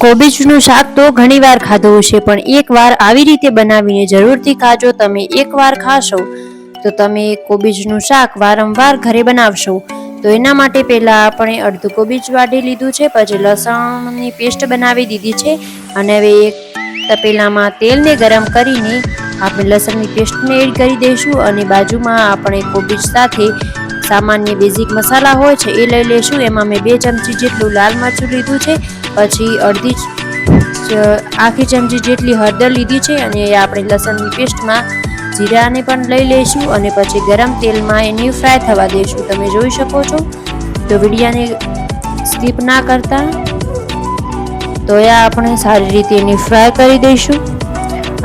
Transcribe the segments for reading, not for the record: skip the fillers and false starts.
કોબીજનું શાક તો ઘણીવાર ખાધું હશે, પણ એકવાર આવી રીતે બનાવીને જરૂરથી ખાજો. તમે એકવાર ખાશો તો તમે કોબીજનું શાક વારંવાર ઘરે બનાવશો. તો એના માટે પહેલા આપણે અડધું કોબીજ વાટી લીધું છે, પછી લસણની પેસ્ટ બનાવી દીધી છે, અને હવે એક તપેલામાં તેલને ગરમ કરીને આપણે લસણની પેસ્ટને એડ કરી દઈશું, અને બાજુમાં આપણે કોબીજ સાથે સામાન્ય બેઝિક મસાલા હોય છે એ લઈ લેશું. એમાં મેં 2 ચમચી જેટલું લાલ મરચું લીધું છે, પછી આખી ચમચી જેટલી હળદર લીધી છે, અને આપણે લસણની પેસ્ટમાં જીરાને પણ લઈ લઈશું, અને પછી ગરમ તેલમાં એને ફ્રાય થવા દઈશું. તમે જોઈ શકો છો. તો વિડીયોને સ્કીપ ના કરતા. તો આપણે સારી રીતે એને ફ્રાય કરી દઈશું.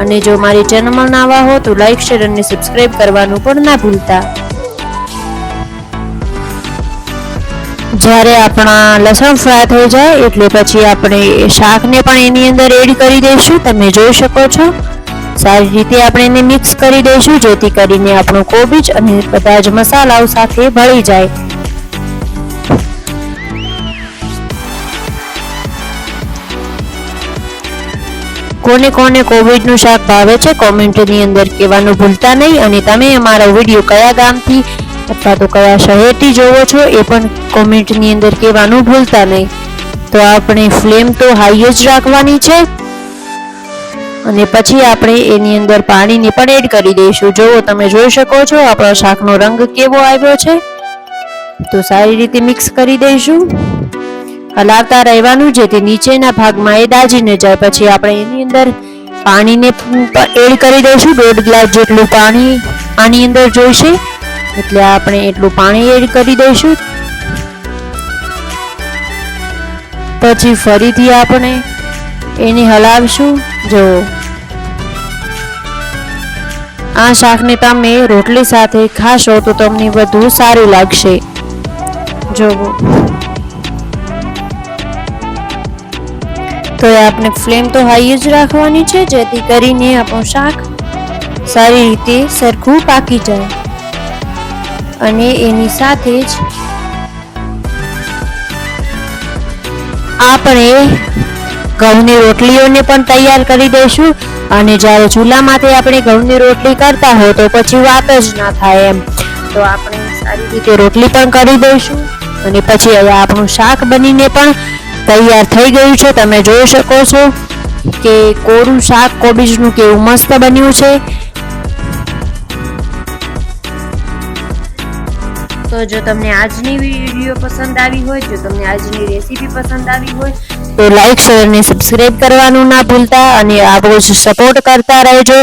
અને જો મારી ચેનલમાં નવા હો તો લાઈક, શેર અને સબસ્ક્રાઈબ કરવાનું પણ ના ભૂલતા. જ્યારે આપણા લસણ ફ્રાય થઈ જાય એટલે પછી આપણે શાકને પણ એની અંદર એડ કરી દઈશું. તમે જોઈ શકો છો. સારી રીતે આપણે એને મિક્સ કરી દઈશું, જેથી કરીને આપણું કોબીજ અને બધા જ મસાલાઓ સાથે ભળી જાય. કોને કોને કોબીજનું શાક ભાવે છે કોમેન્ટની અંદર કહેવાનું ભૂલતા નહીં. અને તમે અમારો વિડીયો કયા ગામથી અથવા તો કયા શહેરથી જોવો છો એ પણ કોમેન્ટની અંદર કહેવાનું ભૂલતા નહીં. તો આપણે ફ્લેમ તો હાઈ જ રાખવાની છે, અને પછી આપણે એની અંદર પાણીને પણ એડ કરી દઈશું. જુઓ, તમે જોઈ શકો છો આપણા શાકનો રંગ કેવો આવ્યો છે. તો સારી રીતે મિક્સ કરી દઈશું, હલાવતા રહેવાનું, જેથી નીચેના ભાગમાં એ દાજી ન જાય. પછી આપણે એની અંદર પાણીને એડ કરી દઈશું. 1.5 ગ્લાસ જેટલું પાણી આની અંદર જોઈશે, એટલે આપણે એટલું પાણી એડ કરી દઈશું. પછી ફરીથી આપણે એને હલાવશું. જો આ શાકને તમે રોટલી સાથે ખાશો તો તમને વધુ સારું લાગશે. જો તો આપણે ફ્લેમ તો હાઈ જ રાખવાની છે, જેથી કરીને આપણું શાક સારી રીતે સરખું પાકી જાય. અને એની સાથે જ આપણે ઘઉંની રોટલીઓને પણ તૈયાર કરી દઈશું. અને જ્યારે ચૂલામાંથી આપણે ઘઉંની રોટલી કરતા હોય તો પછી વાત જ ના થાય એમ. તો આપણે સારી રીતે રોટલી પણ કરી દઈશું, અને પછી હવે આપણું શાક બનીને પણ તૈયાર થઈ ગયું છે. તમે જોઈ શકો છો કે કોરું શાક કોબીજનું કેવું મસ્ત બન્યું છે. તો જો તમને આજની વિડીયો પસંદ આવી હોય, જો તમને આજની રેસીપી પસંદ આવી હોય તો લાઈક, શેર અને સબસ્ક્રાઈબ કરવાનું ના ભૂલતા, અને આપણો સપોર્ટ કરતા રહેજો.